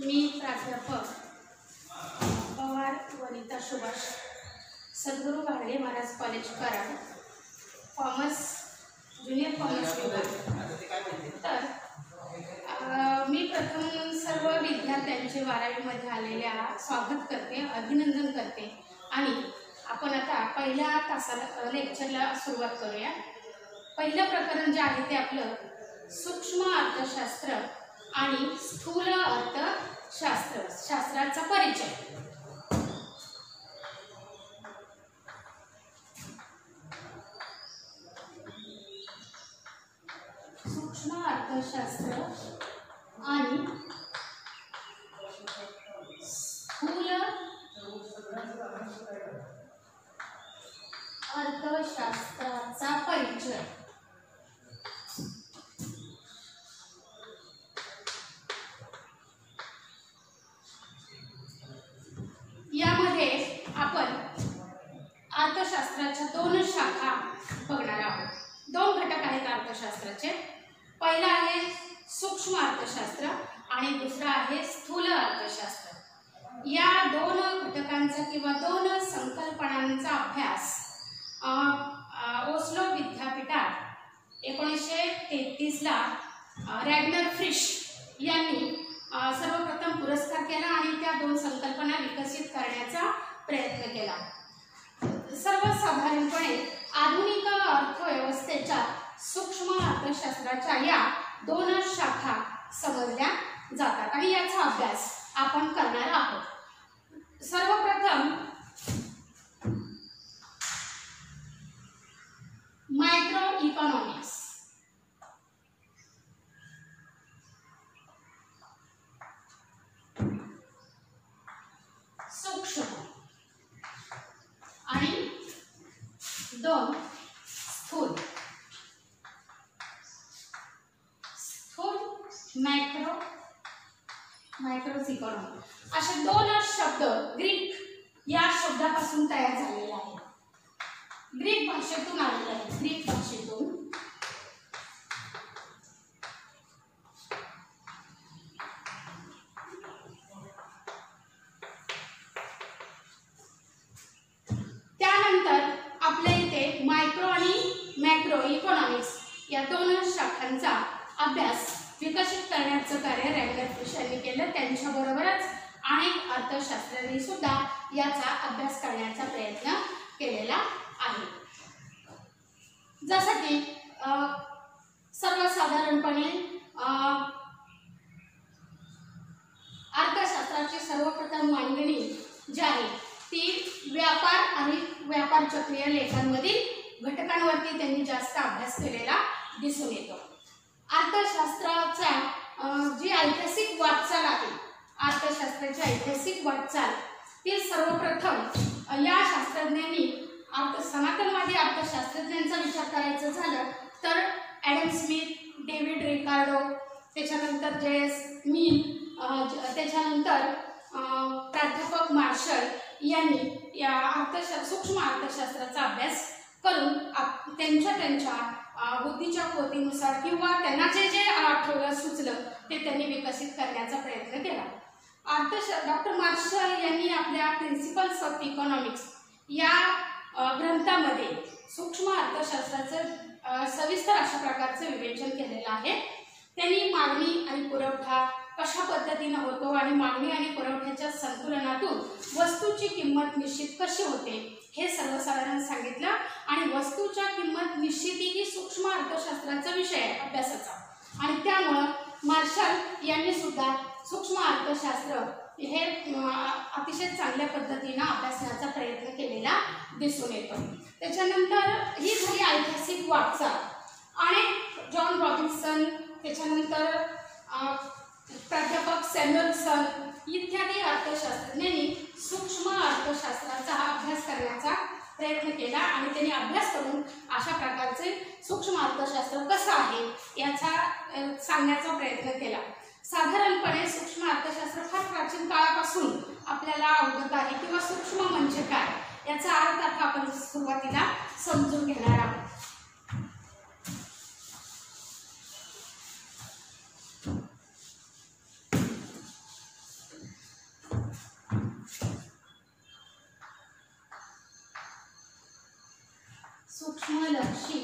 मी प्राध्यापक पवार वनिता सुभाष, सद्गुरू घाडगे Maharaj college Karad, commerce, junior commerce विभाग। तर मी प्रथम सर्व विद्यार्थ्यांचे 12वीमध्ये आलेल्या स्वागत करते, अभिनंदन करते आणि आपण आता पहिल्या तासाला लेक्चरला सुरुवात करूया। पहिलं प्रकरण जे आहे ते आपलं सूक्ष्म अर्थशास्त्र आणि स्थूल अर्थशास्त्र, शास्त्राचा परिचय। सूक्ष्म अर्थशास्त्र आणि स्थूल अर्थशास्त्राचा परिचय। यामध्ये आपण अर्थशास्त्राच्या 2 शाखा बघणार आहोत। 2 घटक आहेत अर्थशास्त्राचे। पहिला आहे सूक्ष्म अर्थशास्त्र आणि दुसरा आहे स्थूल अर्थशास्त्र। या 2 घटकांचा किंवा 2 संकल्पनांचा अभ्यास ओस्लो विद्यापीठात 1933 ला रॅग्नर फ्रिश यांनी सर्वप्रथम पुरस्कार केला आणि त्या 2 संकल्पना विकसित करण्याचा प्रयत्न केला। सर्वसाधारणपणे आधुनिक अर्थव्यवस्थेच्या सूक्ष्म अर्थशास्त्राच्या या 2 शाखा समजल्या जातात आणि याचा अभ्यास आपण करणार आहोत। सर्वप्रथम मायक्रो इकॉनॉमिक्स। सूक्ष्म आणि 2 स्थूल। स्थूल मायक्रोस इकॉनॉमी असे 2 शब्द ग्रीक या शब्दापासून तयार झालेले आहेत। ग्रीक भाषेतून आलेले आहेत। ग्रीक भाषेतून त्यानंतर आपल्या इथे मायक्रो आणि मॅक्रो इकॉनॉमिक्स या 2 शाखांचा अभ्यास विकसित करण्याचं कार्य रॅग्नर फ्रिश यांनी केलं। त्यांच्याबरोबरच अनेक अर्थशास्त्रज्ञांनी सुद्धा याचा अभ्यास करण्याचा प्रयत्न केलेला आहे। जसं की सर्वसाधारणपणे अर्थशास्त्राची सर्वप्रथम मांडणी जी आहे ती व्यापार आणि व्यापार चक्रीय लेखांमधील घटकांवरती त्यांनी जास्त अभ्यास केलेला दिसून येतो। अर्थशास्त्राचा जी ऐतिहासिक वाटचाल आहे, अर्थशास्त्राची ऐतिहासिक वाटचाल ती सर्वप्रथम या शास्त्रज्ञांनी सनातनवादी अर्थशास्त्रज्ञांचा विचार करायचा झालं तर ॲडम स्मिथ, डेव्हिड रिकार्डो, त्याच्यानंतर जे.एस. मिल, त्याच्यानंतर प्राध्यापक मार्शल यांनी या सूक्ष्म अर्थशास्त्राचा अभ्यास करून त्यांच्या बुद्धीच्या पोतीनुसार किंवा त्यांना जे आठवलं सुचलं ते त्यांनी विकसित करण्याचा प्रयत्न केला। डॉक्टर मार्शल यांनी आपल्या प्रिन्सिपल्स ऑफ इकॉनॉमिक्स या ग्रंथामध्ये सूक्ष्म अर्थशास्त्राचं सविस्तर अशा प्रकारचं विवेचन केलेलं आहे। त्यांनी मागणी आणि पुरवठा कशा पद्धतीने होतो आणि मागणी आणि पुरवठ्याच्या संतुलनातून वस्तूची किंमत निश्चित कशी होते हे सर्वसाधारण सांगितलं आणि वस्तूच्या किंमत निश्चिती ही सूक्ष्म अर्थशास्त्राचा विषय आहे अभ्यासाचा आणि त्यामुळं मार्शल यांनी सुद्धा सूक्ष्म अर्थशास्त्र हे अतिशय चांगल्या पद्धतीने अभ्यासण्याचा प्रयत्न केलेला दिसून येतो। त्याच्यानंतर ही झाली ऐतिहासिक वाटचाल आणि जॉन रॉबिन्सन, त्याच्यानंतर प्राध्यापक सॅम्युएल्सन इत्यादी अर्थशास्त्रज्ञांनी सूक्ष्म अर्थशास्त्राचा अभ्यास करण्याचा प्रयत्न केला आणि त्यांनी अभ्यास करून अशा प्रकारचे सूक्ष्म अर्थशास्त्र कसं आहे याचा सांगण्याचा प्रयत्न केला। साधारणपणे सूक्ष्म अर्थशास्त्र फार प्राचीन काळापासून आपल्याला अवगत आहे किंवा सूक्ष्म म्हणजे काय याचा अर्थ आता आपण सुरुवातीला समजून घेणार आहोत। सूक्ष्मलक्षी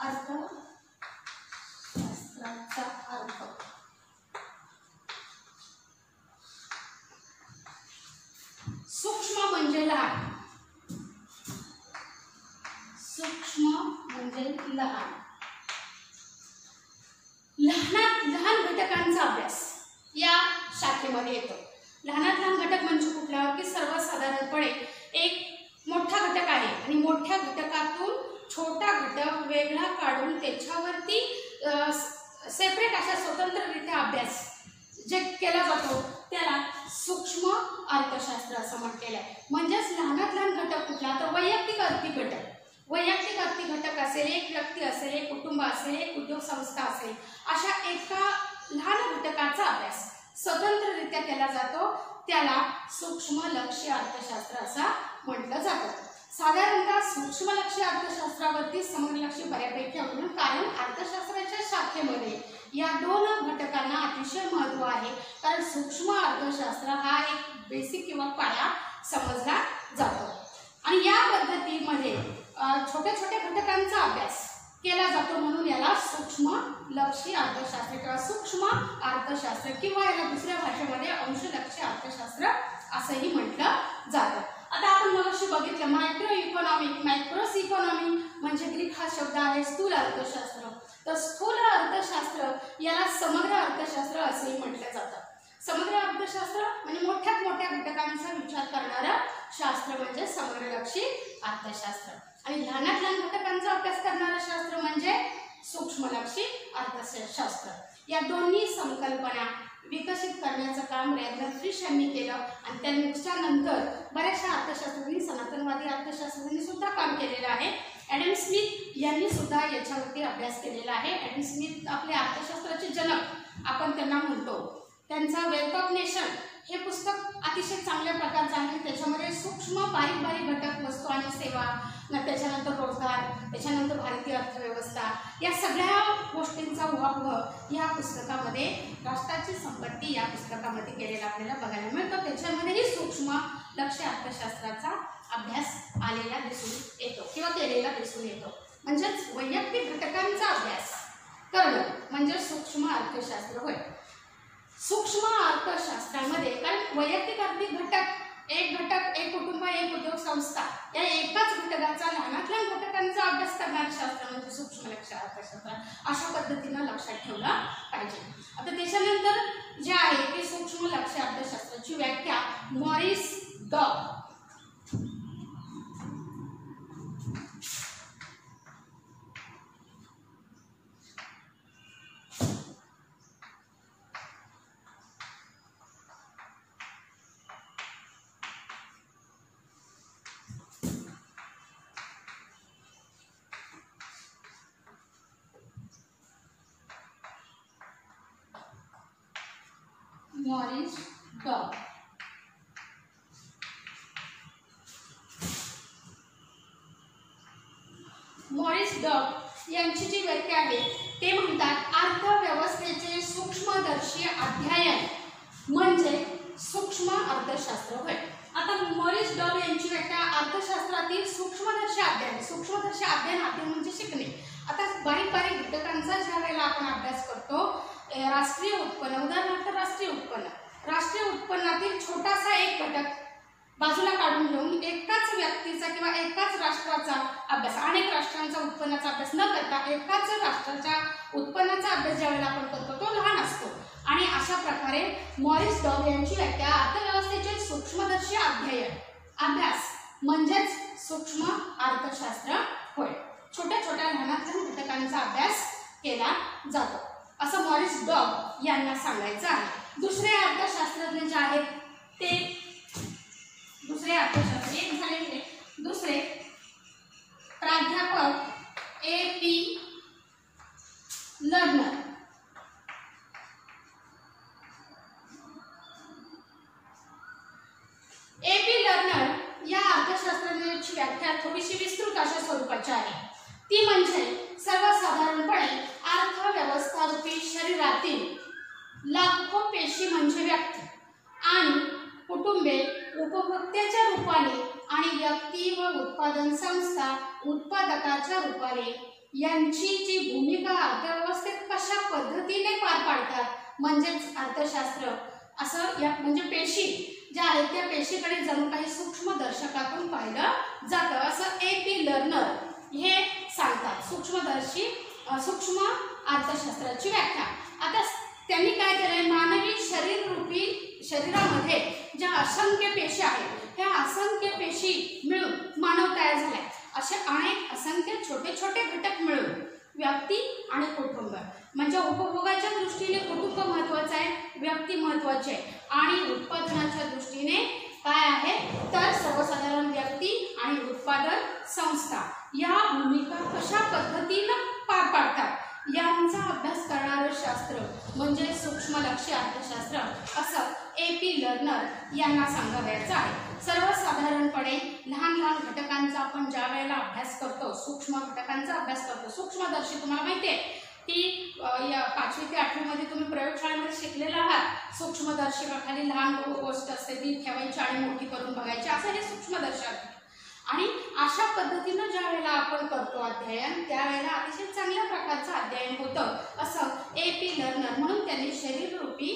अर्थशास्त्राचा अर्थ सूक्ष्म म्हणजे लहान, सूक्ष्म म्हणजे लहान, लहानात लहान घटकांचा अभ्यास या शाखेमध्ये येतो. लहानात लहान घटक म्हणजे कुठला की सर्वसाधारणपणे एक मोठा घटक आहे आणि मोठ्या घटकातून छोटा घटक वेगळा काढून त्याच्यावरती सेपरेट अशा स्वतंत्ररित्या अभ्यास जे केला जातो त्याला सूक्ष्म अर्थशास्त्र असं म्हटलेलं आहे. म्हणजेच लहानात लहान घटक कुठला तर वैयक्तिक आर्थिक घटक, वैयक्तिक आर्थिक घटक असेल, एक व्यक्ती असेल, एक कुटुंब असेल, एक उद्योग संस्था असेल, अशा एका लहान घटकाचा अभ्यास स्वतंत्ररित्या केला जातो त्याला सूक्ष्मलक्षी अर्थशास्त्र असं म्हटलं जातं. साधारणतः सूक्ष्मलक्षी अर्थशास्त्रावरती समग्रलक्षी बऱ्यापैकी अवलंबून, कारण अर्थशास्त्राच्या शाखेमध्ये या दोन घटकांना अतिशय महत्त्व आहे. कारण सूक्ष्म अर्थशास्त्र हा एक बेसिक किंवा पाया समजला जातो आणि या पद्धतीमध्ये छोट्या छोट्या घटकांचा अभ्यास केला जातो म्हणून याला सूक्ष्मलक्षी अर्थशास्त्र किंवा सूक्ष्म अर्थशास्त्र किंवा याला दुसऱ्या भाषेमध्ये अंशलक्षी अर्थशास्त्र असंही म्हटलं जातं. आता आपण मगाशी बघितलं मायक्रो इकॉनॉमिक, मायक्रोस इकॉनॉमी म्हणजे ग्रीक हा शब्द आहे स्थूल अर्थशास्त्र. तर स्थूल अर्थशास्त्र याला समग्र अर्थशास्त्र असेही म्हटलं जातं. समग्र अर्थशास्त्र म्हणजे मोठ्यात मोठ्या घटकांचा विचार करणारं शास्त्र म्हणजे समग्रलक्षी अर्थशास्त्र आणि लहानात लहान घटकांचा अभ्यास करणारं शास्त्र म्हणजे सूक्ष्मलक्षी अर्थशास्त्र. या दोन्ही संकल्पना विकसित करण्याचं काम रॅग्नर फ्रिश यांनी केलं आणि त्यानंतर बऱ्याचशा अर्थशास्त्रांनी, सनातनवादी अर्थशास्त्रांनी सुद्धा काम केलेलं आहे. ॲडम स्मिथ यांनी सुद्धा याच्यावरती अभ्यास केलेला आहे. ॲडम स्मिथ आपले अर्थशास्त्राचे जनक आपण त्यांना म्हणतो. त्यांचा वेल्थ ऑफ नेशन हे पुस्तक अतिशय चांगल्या प्रकारचं आहे. त्याच्यामध्ये सूक्ष्म बारीक बारीक घटक, वस्तू आणि सेवा, त्याच्यानंतर रोजगार, त्याच्यानंतर भारतीय अर्थव्यवस्था या सगळ्या गोष्टींचा उहापोह या पुस्तकामध्ये, राष्ट्राची संपत्ती या पुस्तकामध्ये केलेला आपल्याला बघायला मिळतं. त्याच्यामध्येही सूक्ष्मलक्षी अर्थशास्त्राचा अभ्यास आलेला दिसून येतो किंवा केलेला दिसून येतो. म्हणजेच वैयक्तिक घटकांचा अभ्यास करणं म्हणजे सूक्ष्म अर्थशास्त्र होय. सूक्ष्म अर्थशास्त्रामध्ये कारण वैयक्तिक आर्थिक घटक, एक कुटुंब, एक उद्योग संस्था या एकाच घटकाचा लहानात लहान घटकांचा अभ्यास करणारे शास्त्र म्हणजे सूक्ष्मलक्षी अर्थशास्त्र अशा पद्धतीनं लक्षात ठेवलं पाहिजे. आता त्याच्यानंतर जे आहे ते सूक्ष्मलक्षी अर्थशास्त्राची व्याख्या मॉरिस डॉब मॉरिस डॉब यांची जी व्याख्या आहे ते म्हणतात अर्थव्यवस्थेचे सूक्ष्मदर्शी अध्ययन म्हणजे सूक्ष्म अर्थशास्त्र होय. आता मॉरिस डॉब यांची व्याख्या अर्थशास्त्रातील सूक्ष्मदर्शी अध्ययन म्हणजे शिकणे. आता बारीक बारीक घटकांचा ज्या वेळेला आपण अभ्यास करतो, राष्ट्रीय उत्पन्न, उदाहरणार्थ राष्ट्रीय उत्पन्नातील छोटासा एक घटक बाजूला काढून घेऊन एकाच व्यक्तीचा किंवा एकाच राष्ट्राचा अभ्यास, अनेक राष्ट्रांचा उत्पन्नाचा अभ्यास न करता एकाच राष्ट्राच्या उत्पन्नाचा अभ्यास ज्यावेळेला आपण करतो तो लहान असतो. आणि अशा प्रकारे मॉरिस डॉब यांची व्याख्या अर्थव्यवस्थेचे सूक्ष्मदर्शी अभ्यास म्हणजेच सूक्ष्म अर्थशास्त्र होय. छोट्या छोट्या लहानात लहान घटकांचा अभ्यास केला जातो असं मॉरिस डॉब यांना सांगायचं आहे. दुसरे अर्थशास्त्रज्ञ जे आहेत ते दुसरे अर्थशास्त्र एक झाले, दुसरे प्राध्यापक A.P. लर्नर. A.P. लर्नर या अर्थशास्त्रज्ञाची व्याख्या थोडीशी विस्तृत अशा स्वरूपाची आहे. ती म्हणजे सर्वसाधारणपणे अर्थव्यवस्था रूपी शरीरातील लाखो पेशी म्हणजे व्यक्ती आणि कुटुंबे उपभोक्त्याच्या रूपाने आणि व्यक्ती व उत्पादन संस्था उत्पादकाच्या रूपाने यांची जी भूमिका अर्थव्यवस्थेत कशा पद्धतीने पार पाडतात म्हणजेच अर्थशास्त्र असं या म्हणजे पेशी ज्या आहेत त्या पेशीकडे जणू काही सूक्ष्मदर्शकातून पाहिलं जातं असं A.P. लर्नर हे सांगतात. सूक्ष्म अर्थशास्त्राची व्याख्या. आता त्यांनी काय केलंय, मानवी शरीरामध्ये ज्या असंख्य पेशी आहेत त्या असंख्य पेशी मिळून मानव तयार झालाय. असे अनेक असंख्य छोटे छोटे घटक मिळून व्यक्ती आणि कुटुंब म्हणजे उपभोगाच्या दृष्टीने कुटुंब महत्वाचं आहे, व्यक्ती महत्वाचे आहे आणि उत्पादनाच्या दृष्टीने काय आहे तर सर्वसाधारण व्यक्ती आणि उत्पादन संस्था या भूमिका कशा पद्धतीनं पार पाडतात यांचा अभ्यास करणारं शास्त्र म्हणजे सूक्ष्मलक्षी अर्थशास्त्र असं A.P. लर्नर यांना सांगावयाचं आहे. सर्वसाधारणपणे लहान लहान घटकांचा आपण ज्या वेळेला अभ्यास करतो, सूक्ष्म घटकांचा अभ्यास करतो, सूक्ष्मदर्शी तुम्हाला माहिती आहे ती या 5वी ते 8वी मध्ये तुम्ही प्रयोगशाळेमध्ये शिकलेला आहात. सूक्ष्मदर्शकाखाली लहान गोष्ट असते ती ठेवायची आणि मोठी करून बघायची असं हे सूक्ष्मदर्शक. आणि अशा पद्धतीनं ज्या वेळेला आपण करतो अध्ययन त्यावेळेला अतिशय चांगल्या प्रकारचं अध्ययन होतं असं A.P. लर्नर म्हणून त्यांनी शरीररूपी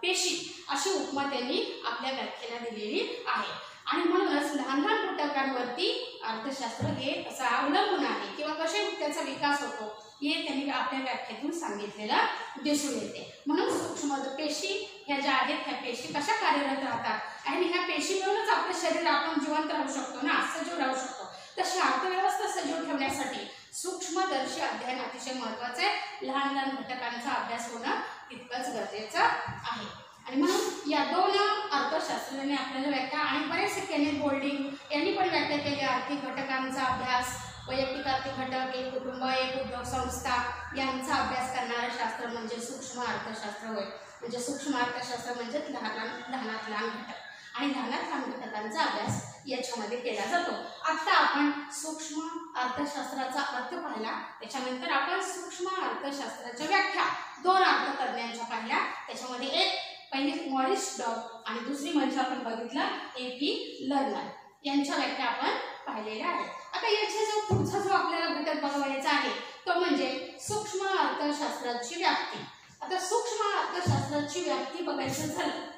पेशी अशी उपमा त्यांनी आपल्या व्याख्येला दिलेली आहे. आणि म्हणूनच लहान लहान घटकांवरती अर्थशास्त्र हे कसं अवलंबून आहे किंवा कसे त्याचा विकास होतो हे त्यांनी आपल्या व्याख्येतून सांगितलेलं दिसून येते. म्हणून सूक्ष्म पेशी ह्या ज्या आहेत ह्या पेशी कशा कार्यरत राहतात आणि ह्या पेशी मिळूनच आपलं शरीर आपण जिवंत राहू शकतो ना, सजीव राहू शकतो. तशी अर्थव्यवस्था सजीव ठेवण्यासाठी सूक्ष्मदर्शी अध्ययन अतिशय महत्त्वाचं आहे. लहान लहान घटकांचा अभ्यास होणं तितकंच गरजेचं आहे. आणि म्हणून या दोन अर्थशास्त्राने आपल्याला व्याख्या आणि बरेचसे केनेथ गोल्डिंग यांनी पण व्याख्या केली. आर्थिक घटकांचा अभ्यास, वैयक्तिक आर्थिक घटक, एक कुटुंब, एक उद्योग संस्था यांचा अभ्यास करणारं शास्त्र म्हणजे सूक्ष्म अर्थशास्त्र होय. म्हणजे सूक्ष्म अर्थशास्त्र म्हणजे लहानात लहान घटक आणि लहानात लहान घटकांचा अभ्यास याच्यामध्ये केला जातो. आता आपण सूक्ष्म अर्थशास्त्राचा अर्थ पाहिला, त्याच्यानंतर आपण सूक्ष्म अर्थशास्त्राच्या व्याख्या दोन अर्थतज्ञांच्या पाहिल्या. त्याच्यामध्ये एक पहिली मॉरिस डॉब आणि दुसरी म्हणजे आपण बघितलं A.P. लर्नर यांच्या व्याख्या आपण पाहिलेल्या आहेत. आता याचा जो पुढचा जो आपल्याला घटक बघायचा आहे तो म्हणजे सूक्ष्म अर्थशास्त्राची व्याप्ती. आता सूक्ष्म अर्थशास्त्राची व्याप्ती बघायचं झालं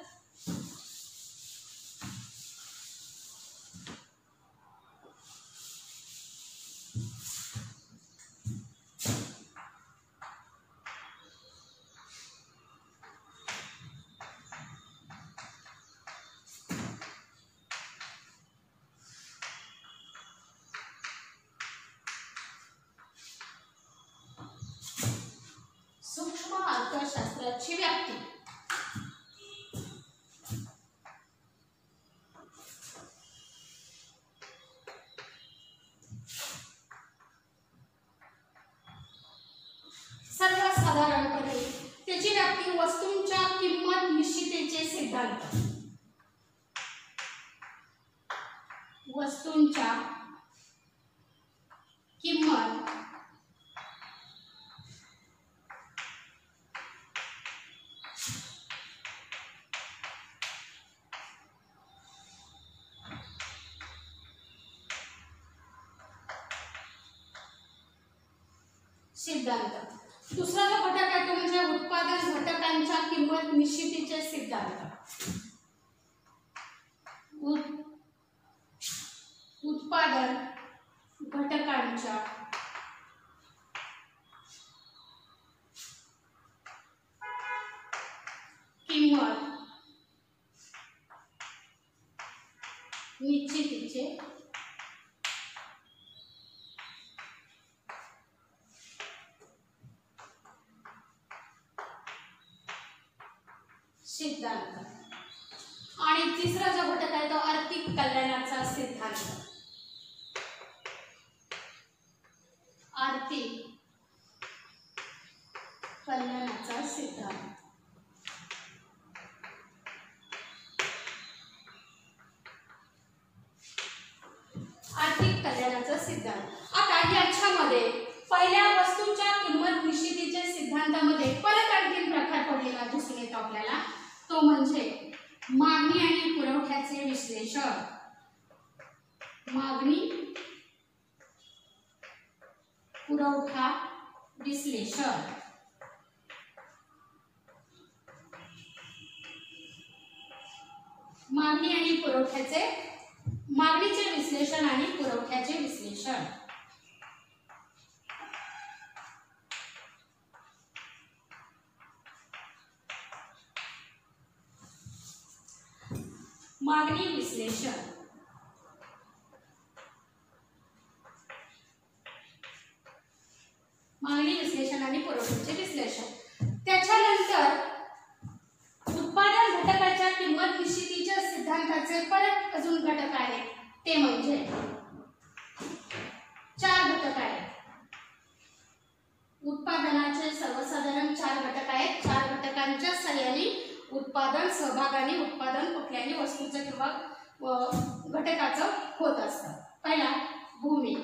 अर्थशास्त्राची व्याप्ती. सर्वसाधारणपणे त्याची व्याप्ती वस्तूंच्या किंमत निश्चितीचे सिद्धांत, वस्तूंच्या किंमत सिद्धांत. दुसरा जो घटक आहे तो म्हणजे उत्पादन घटकांच्या किंमत निश्चितीचे सिद्धांत. उत्पादन घटकांच्या किंमत निश्चितीचे सिद्धांत. आणि तिसरा जो घटक आहे तो आर्थिक कल्याणाचा सिद्धांत. आर्थिक कल्याणाचा सिद्धांत. आर्थिक कल्याणाचा सिद्धांत. आता याच्यामध्ये पहिल्या वस्तूंच्या किंमत निश्चितीच्या सिद्धांतामध्ये परत आणखीन प्रकार पडलेला दिसून येतो आपल्याला. तो म्हणजे मागणी आणि पुरवठ्याचे विश्लेषण. पुरवठा विश्लेषण. मागणी आणि पुरवठ्याचे, मागणीचे विश्लेषण आणि पुरवठ्याचे विश्लेषण. मागणी विश्लेषण. मागणी विश्लेषण आणि पुरवठ्याचे विश्लेषण. त्याच्यानंतर उत्पादन घटकाच्या किंमत निश्चितीच्या सिद्धांताचे परत अजून घटक आहेत, ते म्हणजे 4 घटक आहेत. उत्पादनाचे सर्वसाधारण 4 घटक आहेत. 4 घटकांच्या सहाय्याने उत्पादन सहभागाने उत्पादन कुठल्याही वस्तूचं किंवा घटकाचं होत असतं. पहिला भूमी,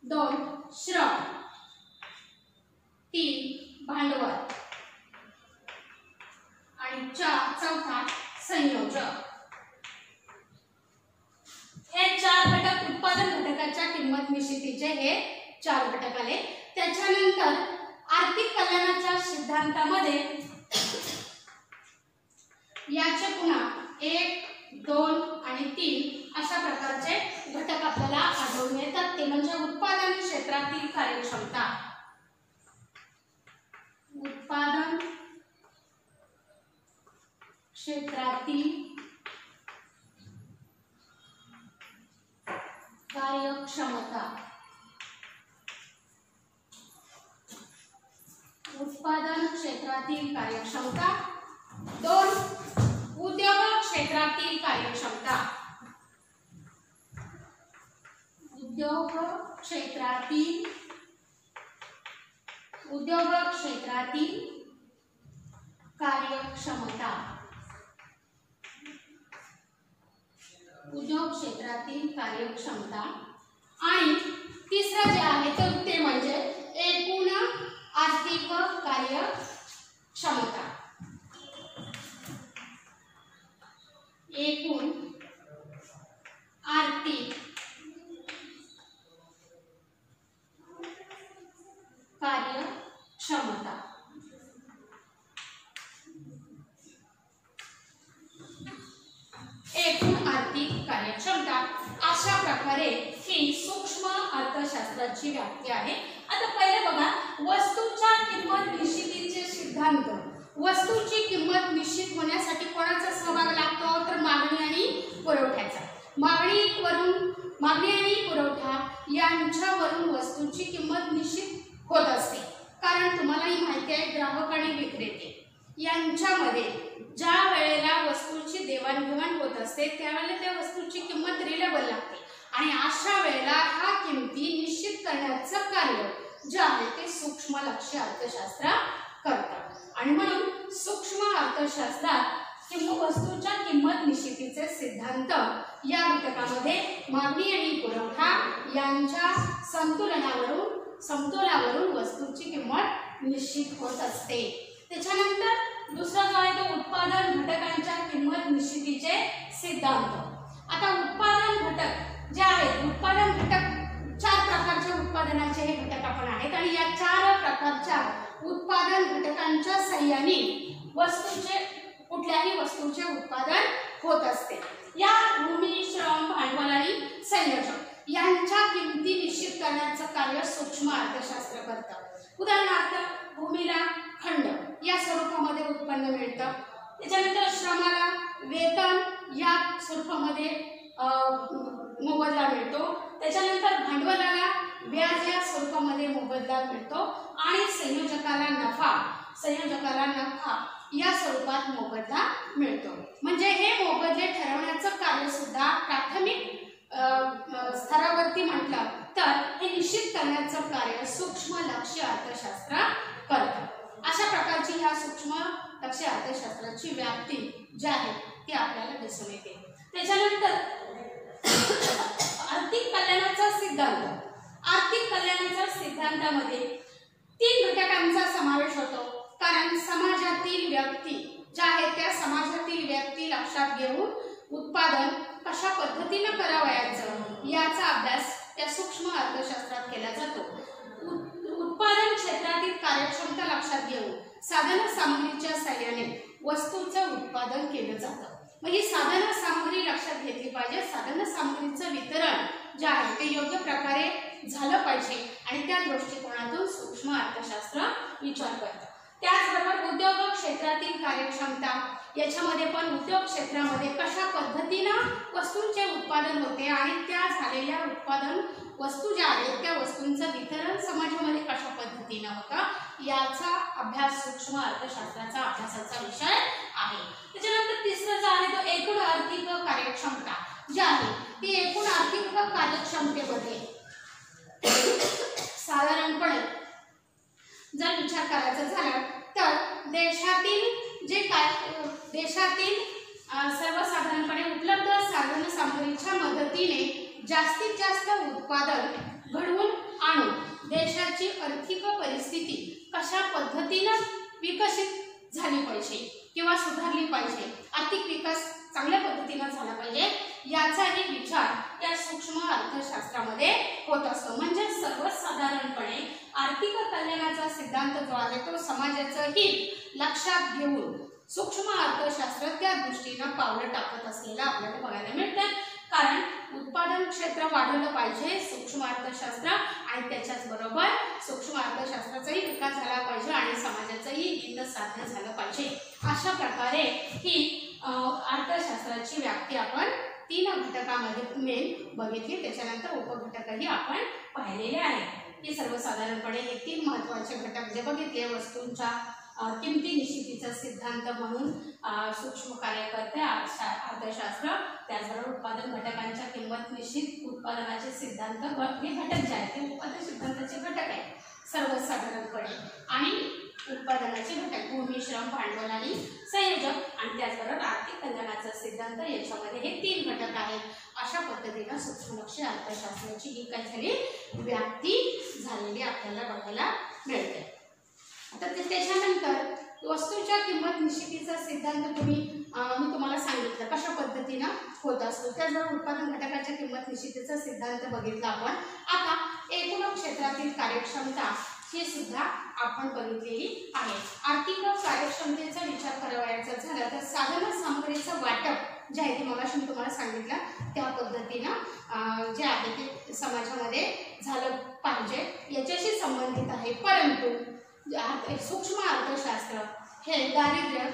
2 श्रम, 3 भांडवल आणि 4 संयोजक. हे 4 घटक उत्पादन घटकाच्या किंमत निश्चितीचे हे 4 घटक आले. त्याच्यानंतर आर्थिक कल्याणाच्या सिद्धांतामध्ये याचे पुन्हा 1, 2 आणि 3 अशा प्रकारचे घटक आपल्याला आढळून येतात. ते म्हणजे उत्पादन क्षेत्रातील कार्यक्षमता, उत्पादन क्षेत्रातील कार्यक्षमता, उत्पादन क्षेत्रातील कार्यक्षमता. 2 उद्योग क्षेत्रातील कार्यक्षमता, उद्योग क्षेत्रातील कार्यक्षमता, उद्योग क्षेत्रातील कार्यक्षमता. आणि तिसरं जे आहे ते म्हणजे एकूण आर्थिक कार्यक्षमता, एकूण आर्थिक कार्यक्षमता. एकूण आर्थिक कार्यक्षमता अशा प्रकारे ही सूक्ष्म अर्थशास्त्राची व्याप्ती आहे. आता पहिले बघा, वस्तूच्या किंमत निश्चितीचे सिद्धांत. वस्तूची किंमत निश्चित होण्यासाठी कोणाचा सहभाग लागतो, तर मागणी आणि पुरवठ्याचा. मागणी आणि पुरवठा यांच्यावरून वस्तूची किंमत निश्चित होत असते. कारण तुम्हालाही माहिती आहे, ग्राहक आणि विक्रेते यांच्यामध्ये ज्या वेळेला वस्तूची देवाणघेवाण होत असते त्यावेळेला त्या वस्तूची किंमत रिलेबल लागते. आणि अशा वेळेला ह्या किमती निश्चित करण्याचं कार्य जे आहे ते सूक्ष्म लक्ष्य अर्थशास्त्र करतात. आणि म्हणून सूक्ष्म अर्थशास्त्रात वस्तूच्या किंमत निश्चितीचे सिद्धांत या घटकामध्ये मागणी आणि पुरवठा यांच्या समतोलावरून वस्तूची किंमत निश्चित होत असते. त्याच्यानंतर दुसरा जो आहे तो उत्पादन घटकांच्या किंमत निश्चितीचे सिद्धांत. आता उत्पादन घटक जे आहेत, उत्पादन घटक 4 प्रकारचे उत्पादनाचे हे घटक आपण आहेत. आणि या 4 प्रकारच्या उत्पादन घटकांच्या सहाय्याने कुठल्याही वस्तूचे उत्पादन होत असते. या भूमी, श्रम, भांडवल आणि संयोजक यांच्या किमती निश्चित करण्याचं कार्य सूक्ष्म अर्थशास्त्र करतं. उदाहरणार्थ भूमीला खंड या स्वरूपामध्ये उत्पन्न मिळतं. त्याच्यानंतर श्रमाला वेतन या स्वरूपामध्ये मोबदला मिळतो. त्याच्यानंतर भांडवलाला व्याज या स्वरूपामध्ये मोबदला मिळतो. आणि संयोजकाला नफा या स्वरूपात मोबदला मिळतो. म्हणजे हे मोबदले ठरवण्याचं कार्य सुद्धा प्राथमिक स्तरावरती म्हटलं तर हे निश्चित करण्याचं कार्य सूक्ष्म लक्ष्य अर्थशास्त्र करतं. अशा प्रकारची ह्या सूक्ष्म लक्ष्य अर्थशास्त्राची व्याप्ती जी आहे ती आपल्याला दिसून येते. त्याच्यानंतर आर्थिक कल्याणाचा सिद्धांत. आर्थिक कल्याणाच्या सिद्धांतामध्ये 3 घटकांचा समावेश होतो. कारण समाजातील व्यक्ती ज्या आहेत त्या समाजातील व्यक्ती लक्षात घेऊन उत्पादन कशा पद्धतीने करावयाचं याचा अभ्यास त्या सूक्ष्म अर्थशास्त्रात केला जातो. उत्पादन क्षेत्रातील कार्यक्षमता लक्षात घेऊन साधन सामग्रीच्या साहाय्याने वस्तूचं उत्पादन केलं जातं. मग ही साधन सामग्री लक्षात घेतली पाहिजे. साधन सामग्रीचं वितरण जे आहे ते योग्य प्रकारे झालं पाहिजे आणि त्या दृष्टिकोनातून सूक्ष्म अर्थशास्त्र विचार करतं. त्याचबरोबर उद्योग क्षेत्रातील कार्यक्षमता, याच्यामध्ये पण उद्योग क्षेत्रामध्ये कशा पद्धतीनं वस्तूंचे उत्पादन होते आणि त्या झालेल्या उत्पादन वस्तू ज्या आहेत त्या वस्तूंचं वितरण समाजामध्ये कशा पद्धतीनं होतं याचा अभ्यास सूक्ष्म अर्थशास्त्राचा अभ्यासाचा विषय आहे. त्याच्यानंतर तिसरं जे आहे तो एकूण आर्थिक कार्यक्षमता जी आहे ती एकूण आर्थिक कार्यक्षमतेमध्ये साधारणपणे जर विचार करायचा झाला तर देशातील सर्वसाधारणपणे उपलब्ध साधन सामग्रीच्या मदतीने जास्तीत जास्त उत्पादन घडवून आणून देशाची आर्थिक परिस्थिती कशा पद्धतीनं विकसित झाली पाहिजे किंवा सुधारली पाहिजे, आर्थिक विकास चांगल्या पद्धतीनं झाला पाहिजे याचाही विचार या सूक्ष्म अर्थशास्त्रामध्ये होत असतो. म्हणजे सर्वसाधारणपणे आर्थिक कल्याणाचा सिद्धांत जो आहे तो समाजाचं हित लक्षात घेऊन सूक्ष्म अर्थशास्त्र त्या दृष्टीनं पावलं टाकत असलेलं आपल्याला बघायला मिळतं. कारण उत्पादन क्षेत्र वाढवलं पाहिजे सूक्ष्म अर्थशास्त्र आणि त्याच्याच बरोबर सूक्ष्म अर्थशास्त्राचाही विकास झाला पाहिजे आणि समाजाचंही हित साध्य झालं पाहिजे. अशा प्रकारे ही अर्थशास्त्राची व्याप्ती आपण 3 घटकामध्ये मेन बघितली. त्याच्यानंतर उपघटकही आपण पाहिलेले आहेत. हे सर्वसाधारणपणे हे 3 महत्त्वाचे घटक जे बघितले. वस्तूंच्या किमती निश्चितीचा सिद्धांत म्हणून सूक्ष्म कार्य करते अर्थशास्त्र. त्याचबरोबर उत्पादन घटकांच्या किंमत निश्चित उत्पादनाचे सिद्धांत हे घटक जे आहेत ते उत्पादन सिद्धांताचे घटक आहेत सर्वसाधारणपणे. आणि उत्पादनाचे घटक भूमी, श्रम, भांडवल आणि संयोजक आणि त्याचबरोबर आर्थिक कल्याणाचा सिद्धांत याच्यामध्ये हे 3 घटक आहेत. अशा पद्धतीनं सूक्ष्मलक्षी अर्थशास्त्राची ही काय झाली व्याप्ती झालेली आपल्याला बघायला मिळते. तर त्याच्यानंतर वस्तूच्या किंमत निश्चितीचा सिद्धांत मी तुम्हाला सांगितलं कशा पद्धतीनं होत असतो. त्याचबरोबर उत्पादन घटकाच्या किंमत निश्चितीचा सिद्धांत बघितला आपण. आता एकूण क्षेत्रातील कार्यक्षमता ही सुद्धा आपण बघितलेली आहे. आर्थिक कार्यक्षमतेचा विचार करायचा झाला तर साधन सामग्रीचं वाटप जे आहे ते मगाशी मी तुम्हाला सांगितलं त्या पद्धतीनं जे आहे ते समाजामध्ये झालं पाहिजे याच्याशी संबंधित आहे. परंतु सूक्ष्म अर्थशास्त्र हे दारिद्र्य,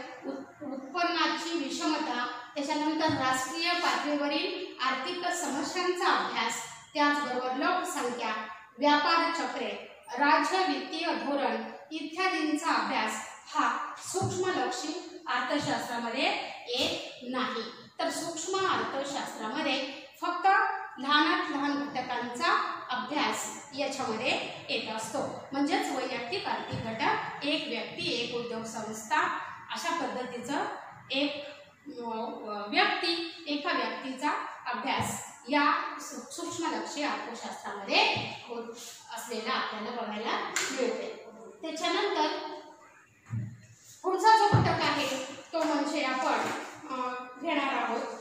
उत्पन्नाची विषमता, त्याच्यानंतर राष्ट्रीय पातळीवरील आर्थिक समस्यांचा अभ्यास, त्याचबरोबर लोकसंख्या, व्यापार चक्रे, राज्य वित्तीय धोरण इत्यादींचा अभ्यास हा सूक्ष्मलक्षी अर्थशास्त्रामध्ये येत नाही. तर सूक्ष्म अर्थशास्त्रामध्ये फक्त लहानात लहान घटकांचा अभ्यास याच्यामध्ये येत असतो. म्हणजेच वैयक्तिक आर्थिक घटक, एक व्यक्ती, एक उद्योग संस्था अशा पद्धतीचं एका व्यक्तीचा अभ्यास या सूक्ष्मलक्षी अर्थशास्त्रामध्ये होत असलेला आपल्याला बघायला मिळते. त्याच्यानंतर पुढचा जो घटक आहे तो म्हणजे आपण घेणार आहोत